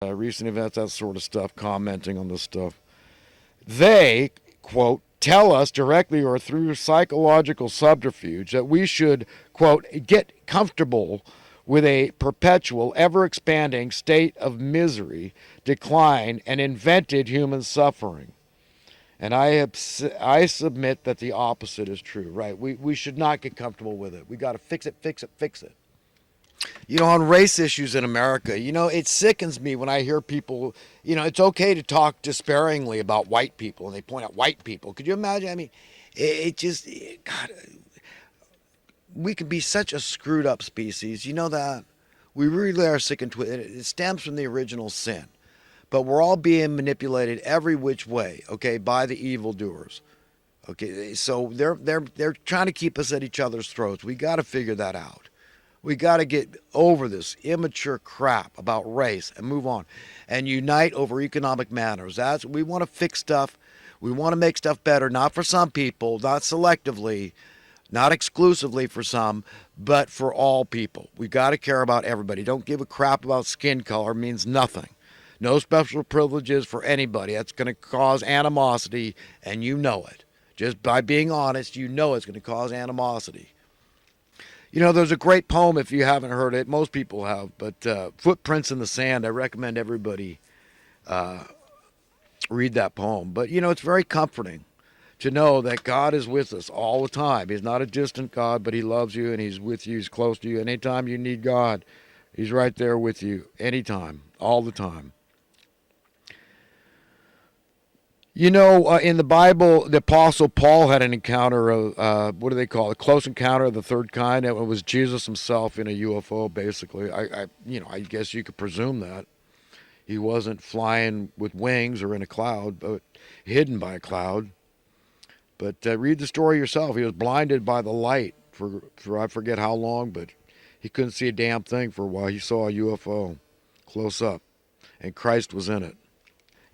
recent events, that sort of stuff, commenting on this stuff. They, quote, tell us directly or through psychological subterfuge that we should, quote, get comfortable with a perpetual, ever expanding state of misery, decline, and invented human suffering. And I submit that the opposite is true, right? We should not get comfortable with it. We got to fix it, fix it, fix it. On race issues in America, it sickens me when I hear people, it's okay to talk disparagingly about white people and they point out white people. Could you imagine? I mean, God, we can be such a screwed up species. You know that? We really are sick and twisted. It stems from the original sin. But we're all being manipulated every which way, okay, by the evildoers. Okay, so they're trying to keep us at each other's throats. We got to figure that out. We got to get over this immature crap about race and move on and unite over economic matters. We want to fix stuff. We want to make stuff better, not for some people, not selectively, not exclusively for some, but for all people. We got to care about everybody. Don't give a crap about skin color. It means nothing. No special privileges for anybody. That's going to cause animosity, and you know it. Just by being honest, you know it's going to cause animosity. There's a great poem, if you haven't heard it. Most people have, but Footprints in the Sand. I recommend everybody read that poem. But, it's very comforting to know that God is with us all the time. He's not a distant God, but he loves you, and he's with you. He's close to you. Anytime you need God, he's right there with you. Anytime, all the time. In the Bible, the Apostle Paul had an encounter of, what do they call it? A close encounter of the third kind. It was Jesus himself in a UFO, basically. I guess you could presume that. He wasn't flying with wings or in a cloud, but hidden by a cloud. But read the story yourself. He was blinded by the light for I forget how long, but he couldn't see a damn thing for a while. He saw a UFO close up, and Christ was in it.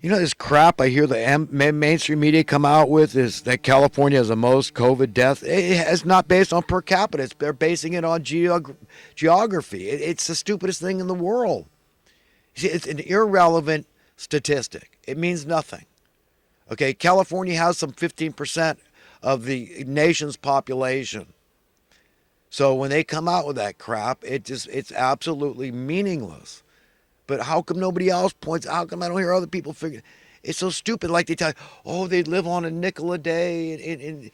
This crap I hear the mainstream media come out with is that California has the most COVID deaths. It's not based on per capita. They're basing it on geography. It's the stupidest thing in the world. It's an irrelevant statistic. It means nothing. Okay, California has some 15% of the nation's population. So when they come out with that crap, it's absolutely meaningless. But how come nobody else points? How come I don't hear other people figure? It's so stupid. Like they tell you, they live on a nickel a day in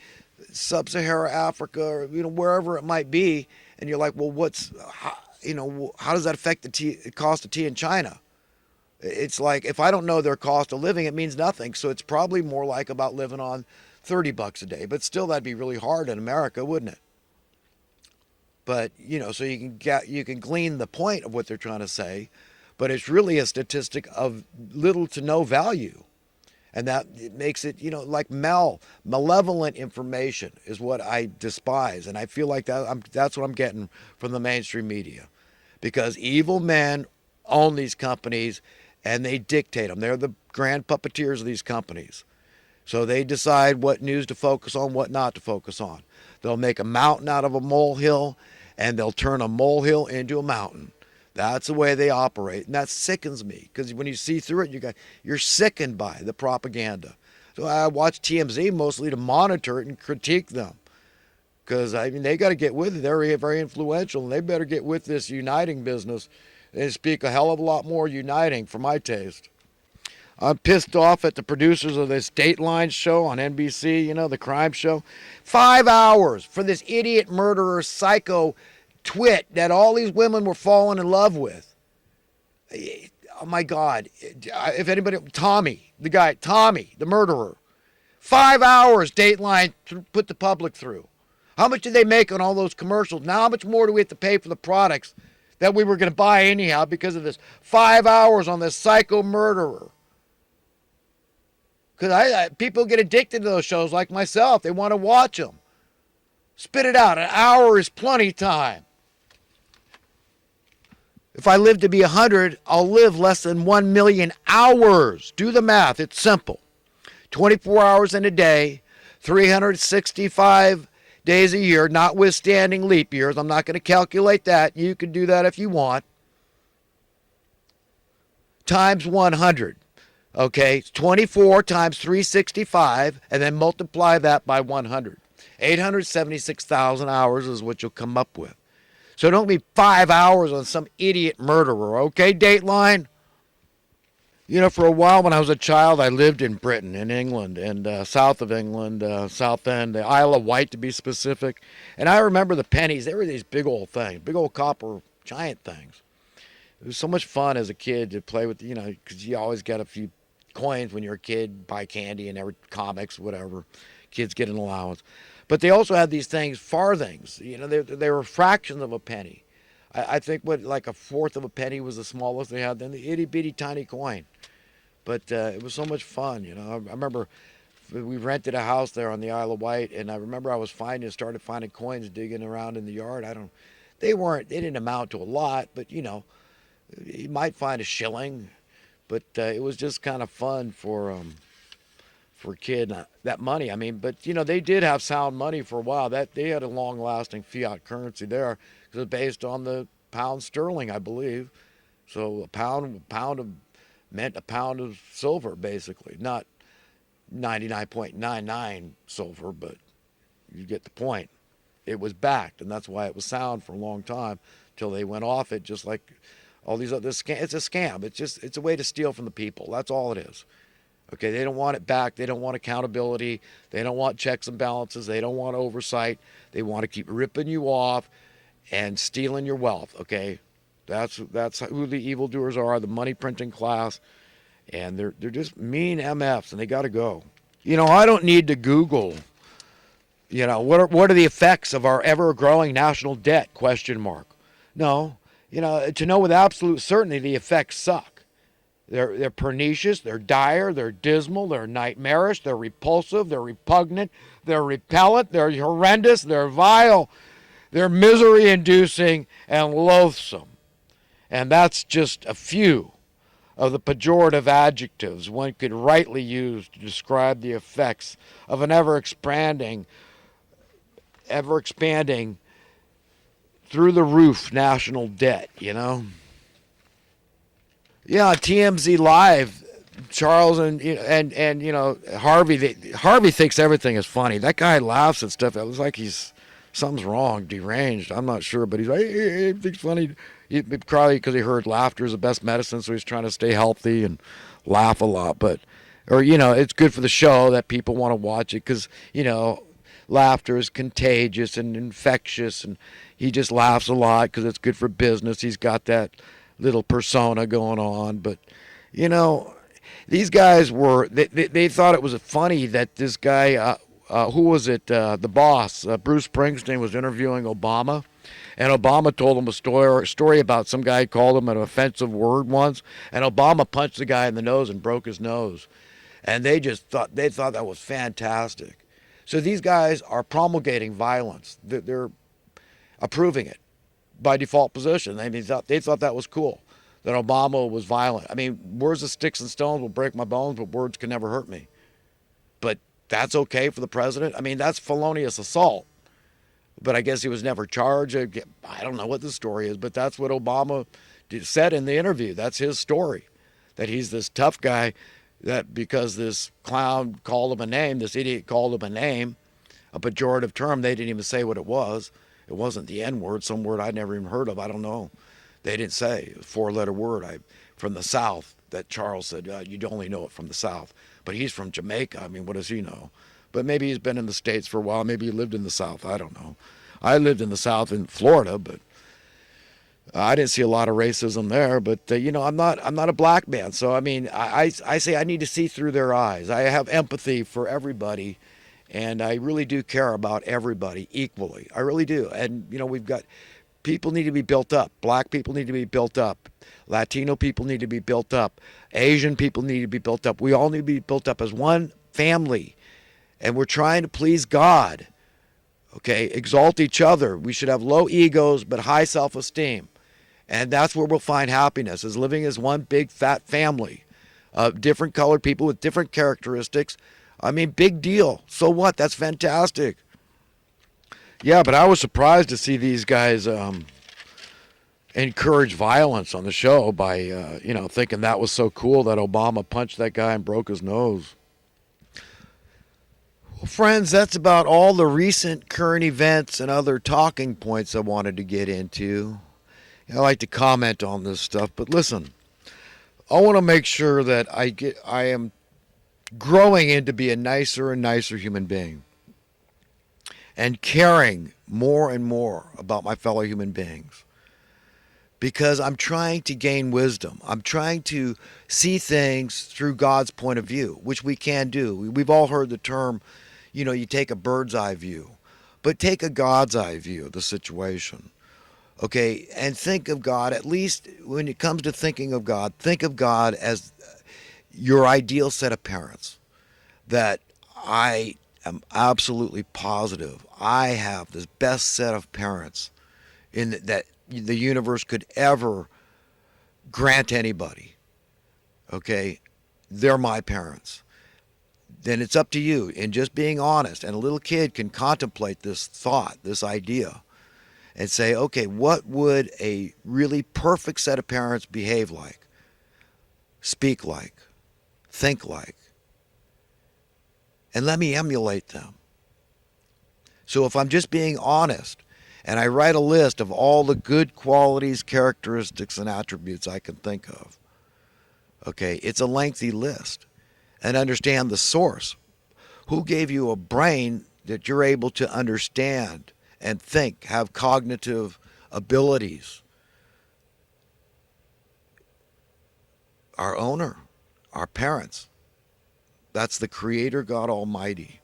sub-Saharan Africa or wherever it might be, and you're like, well, how does that affect the cost of tea in China? It's like if I don't know their cost of living, it means nothing. So it's probably more like about living on $30 a day. But still, that'd be really hard in America, wouldn't it? But so you can glean the point of what they're trying to say. But it's really a statistic of little to no value. And that makes it, like malevolent information is what I despise. And I feel like that's what I'm getting from the mainstream media. Because evil men own these companies and they dictate them. They're the grand puppeteers of these companies. So they decide what news to focus on, what not to focus on. They'll make a mountain out of a molehill and they'll turn a molehill into a mountain. That's the way they operate, and that sickens me because when you see through it, you're sickened by the propaganda. So I watch TMZ mostly to monitor it and critique them because they got to get with it. They're very influential, and they better get with this uniting business and speak a hell of a lot more uniting for my taste. I'm pissed off at the producers of this Dateline show on NBC, the crime show. 5 hours for this idiot murderer psycho twit that all these women were falling in love with. Oh my God. If anybody, Tommy, the murderer. 5 hours Dateline put the public through. How much did they make on all those commercials? Now how much more do we have to pay for the products that we were going to buy anyhow because of this 5 hours on this psycho murderer? Because people get addicted to those shows like myself. They want to watch them. Spit it out. An hour is plenty time. If I live to be 100, I'll live less than 1 million hours. Do the math. It's simple. 24 hours in a day, 365 days a year, notwithstanding leap years. I'm not going to calculate that. You can do that if you want. times 100. Okay, it's 24 times 365, and then multiply that by 100. 876,000 hours is what you'll come up with. So don't be 5 hours on some idiot murderer, okay, Dateline? You know, for a while when I was a child, I lived in Britain, in England, and south of England, South End, the Isle of Wight to be specific. And I remember the pennies. They were these big old things, big old copper giant things. It was so much fun as a kid to play with, you know, because you always got a few coins when you're a kid, buy candy and every comics, whatever. Kids get an allowance. But they also had these things, farthings. You know, they were fractions of a penny. I think what, like a fourth of a penny was the smallest they had, then the itty bitty tiny coin. But it was so much fun, you know. I remember we rented a house there on the Isle of Wight, and I remember I was started finding coins digging around in the yard. They didn't amount to a lot, but you know, you might find a shilling. But it was just kind of fun for a kid. That money, I mean, but you know, they did have sound money for a while. That they had a long-lasting fiat currency there because it was based on the pound sterling, I believe. So a pound meant a pound of silver, basically, not 99.99 silver, but you get the point. It was backed, and that's why it was sound for a long time till they went off it. Just like all these other scams, it's a scam. It's a way to steal from the people. That's all it is. Okay, they don't want it back. They don't want accountability. They don't want checks and balances. They don't want oversight. They want to keep ripping you off and stealing your wealth. Okay, that's who the evildoers are, the money printing class, and they're just mean MFs, and they got to go. You know, I don't need to Google. You know, what are the effects of our ever growing national debt? Question mark. No, you know, to know with absolute certainty the effects suck. They're pernicious, they're dire, they're dismal, they're nightmarish, they're repulsive, they're repugnant, they're repellent, they're horrendous, they're vile, they're misery-inducing and loathsome. And that's just a few of the pejorative adjectives one could rightly use to describe the effects of an ever-expanding, through-the-roof national debt, you know? Yeah, TMZ Live, Charles and you know Harvey thinks everything is funny. That guy laughs at stuff. It looks like something's wrong, deranged. I'm not sure, but he's like, he thinks funny. Probably because he heard laughter is the best medicine, so he's trying to stay healthy and laugh a lot. Or you know, it's good for the show that people want to watch it because you know, laughter is contagious and infectious, and he just laughs a lot because it's good for business. He's got that little persona going on, but you know, these guys they thought it was funny that this guy who was it, the boss, Bruce Springsteen, was interviewing Obama, and Obama told him a story about some guy called him an offensive word once, and Obama punched the guy in the nose and broke his nose, and they thought that was fantastic. So these guys are promulgating violence. They're approving it by default position. They thought that was cool, that Obama was violent. I mean, words of sticks and stones will break my bones, but words can never hurt me. But that's okay for the president? I mean, that's felonious assault. But I guess he was never charged. I don't know what the story is, but that's what Obama said in the interview. That's his story, that he's this tough guy, that because this clown called him a name, this idiot called him a name, a pejorative term, they didn't even say what it was. It wasn't the N-word, some word I'd never even heard of. I don't know. They didn't say. A four-letter word from the South that Charles said, you'd only know it from the South. But he's from Jamaica. I mean, what does he know? But maybe he's been in the States for a while. Maybe he lived in the South. I don't know. I lived in the South in Florida, but I didn't see a lot of racism there. But, you know, I'm not a black man. So, I mean, I say I need to see through their eyes. I have empathy for everybody. And I really do care about everybody equally. I really do. And, you know, people need to be built up. Black people need to be built up. Latino people need to be built up. Asian people need to be built up. We all need to be built up as one family. And we're trying to please God. Okay, exalt each other. We should have low egos but high self-esteem. And that's where we'll find happiness, is living as one big fat family of different colored people with different characteristics. I mean, big deal. So what? That's fantastic. Yeah, but I was surprised to see these guys encourage violence on the show by, thinking that was so cool that Obama punched that guy and broke his nose. Well, friends, that's about all the recent current events and other talking points I wanted to get into. I like to comment on this stuff, but listen, I want to make sure that I am growing into be a nicer and nicer human being and caring more and more about my fellow human beings because I'm trying to gain wisdom. I'm trying to see things through God's point of view, which we can do. We've all heard the term, you take a bird's eye view, but take a God's eye view of the situation. Okay, and think of God, at least when it comes to thinking of God, think of God as your ideal set of parents that I am absolutely positive I have the best set of parents that the universe could ever grant anybody. Okay, they're my parents. Then it's up to you. And just being honest, and a little kid can contemplate this thought, this idea, and say, okay, what would a really perfect set of parents behave like, speak like, think like? And let me emulate them. So if I'm just being honest and I write a list of all the good qualities, characteristics, and attributes I can think of, okay, it's a lengthy list. And understand the source. Who gave you a brain that you're able to understand and think, have cognitive abilities? Our owner, our parents. That's the Creator God Almighty.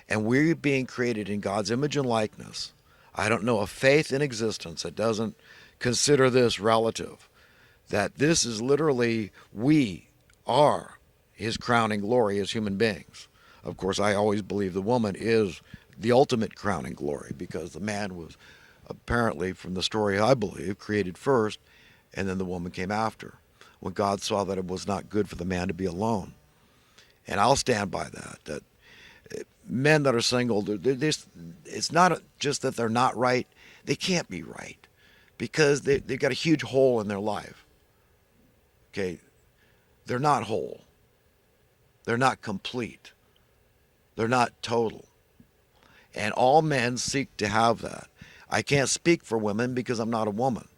And we're being created in God's image and likeness. I don't know a faith in existence that doesn't consider this relative. That this is literally, we are His crowning glory as human beings. Of course, I always believe the woman is the ultimate crowning glory because the man was apparently, from the story I believe, created first and then the woman came after when God saw that it was not good for the man to be alone. And I'll stand by that men that are single, it's not just that they're not right, they can't be right because they've got a huge hole in their life. Okay, they're not whole. They're not complete. They're not total. And all men seek to have that. I can't speak for women because I'm not a woman.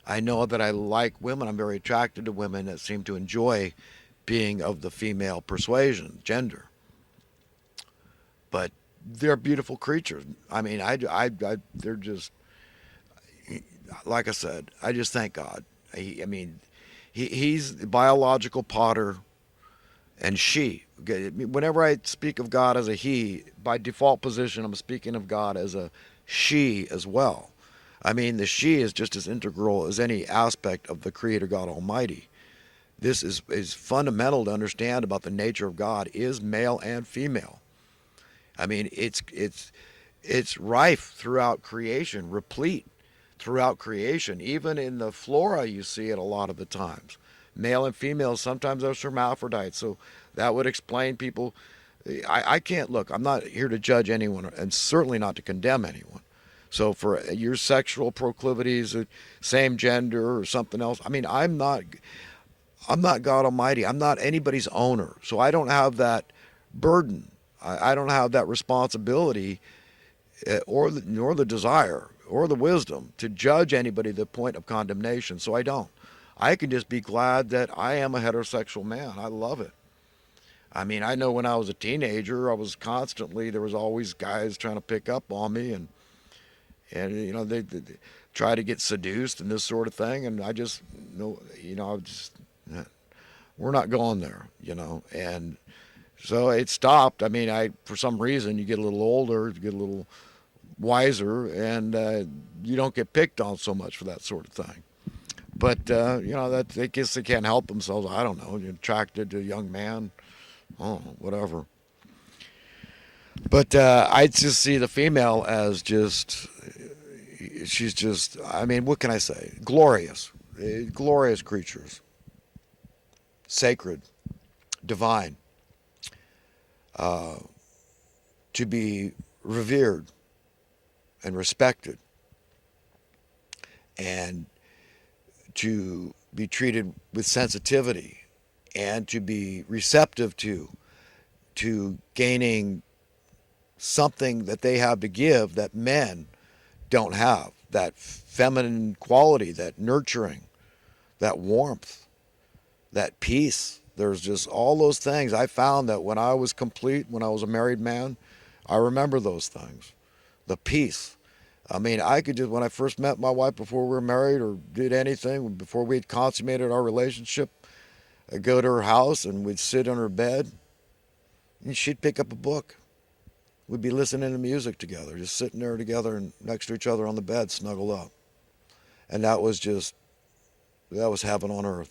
I know that I like women. I'm very attracted to women that seem to enjoy being of the female persuasion, gender. But they're beautiful creatures. I mean, they're just, like I said, I just thank God. He's the biological potter and she. Whenever I speak of God as a he, by default position, I'm speaking of God as a she as well. I mean, the she is just as integral as any aspect of the Creator God Almighty. This is fundamental to understand about the nature of God is male and female. I mean, it's rife throughout creation, replete throughout creation. Even in the flora, you see it a lot of the times. Male and female, sometimes they're hermaphrodites. So that would explain people. I can't look. I'm not here to judge anyone, and certainly not to condemn anyone. So for your sexual proclivities, same gender or something else, I mean, I'm not God Almighty. I'm not anybody's owner. So I don't have that burden. I don't have that responsibility nor the desire or the wisdom to judge anybody to the point of condemnation. So I don't. I can just be glad that I am a heterosexual man. I love it. I mean, I know when I was a teenager, there was always guys trying to pick up on me and they try to get seduced and this sort of thing. And I just, we're not going there, and so it stopped. I mean, for some reason, you get a little older, you get a little wiser, and you don't get picked on so much for that sort of thing. But that I guess they can't help themselves. I don't know. You're attracted to a young man, oh, whatever. But I just see the female as she's just. I mean, what can I say? Glorious, glorious creatures, sacred, divine. To be revered and respected. and to be treated with sensitivity and to be receptive to gaining something that they have to give that men don't have, that feminine quality, that nurturing, that warmth, that peace. There's just all those things. I found that when I was complete, when I was a married man, I remember those things. The peace. I mean, I could just, when I first met my wife before we were married or did anything, before we had consummated our relationship, I'd go to her house and we'd sit on her bed and she'd pick up a book. We'd be listening to music together, just sitting there together and next to each other on the bed, snuggled up. And that was heaven on earth.